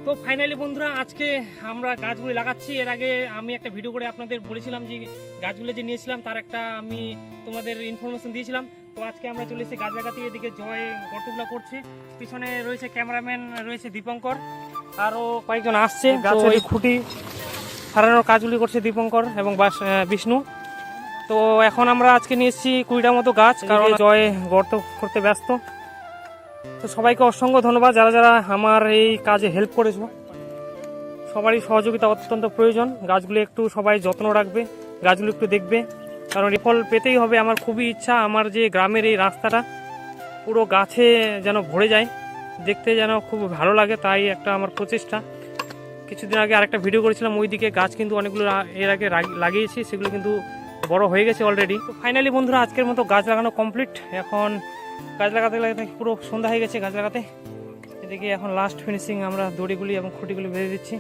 তো ফাইনালি বন্ধুরা আজকে আমরা গাছগুলি লাগাচ্ছি। এর আগে আমি একটা ভিডিও করে আপনাদের বলেছিলাম যে গাছগুলো যে নিয়েছিলাম তার একটা আমি তোমাদের ইনফরমেশন দিয়েছিলাম। তো আজকে আমরা চলে এসেছি গাছ লাগাতে। এদিকে জয় গর্তগুলো করছে, পিছনে রয়েছে ক্যামেরাম্যান, রয়েছে দীপঙ্কর, আরও কয়েকজন আসছে। গাছের খুঁটি সারানোর কাজগুলি করছে দীপঙ্কর এবং বিষ্ণু। তো এখন আমরা আজকে নিয়ে এসেছি 20টার মতো গাছ, কারণ জয় গর্ত করতে ব্যস্ত। তো সবাইকে অসংখ্য ধন্যবাদ যারা যারা আমার এই কাজে হেল্প করেছো। সবারই সহযোগিতা অত্যন্ত প্রয়োজন। গাছগুলো একটু সবাই যত্ন রাখবে, গাছগুলো একটু দেখবে, কারণ এর ফল পেতেই হবে। আমার খুবই ইচ্ছা আমার যে গ্রামের এই রাস্তাটা পুরো গাছে যেন ভরে যায়, দেখতে যেন খুব ভালো লাগে, তাই একটা আমার প্রচেষ্টা। কিছুদিন আগে আরেকটা ভিডিও করেছিলাম, ওইদিকে গাছ কিন্তু অনেকগুলো এর আগে লাগিয়েছি, সেগুলো কিন্তু বড় হয়ে গেছে অলরেডি। তো ফাইনালি বন্ধুরা আজকের মতো গাছ লাগানো কমপ্লিট। এখন গাছ লাগাতে লাগাতে পুরো সন্ধ্যা হয়ে গেছে গাছ লাগাতে। এদিকে এখন লাস্ট ফিনিশিং, আমরা দড়িগুলি এবং খুঁটিগুলি বেঁধে দিচ্ছি।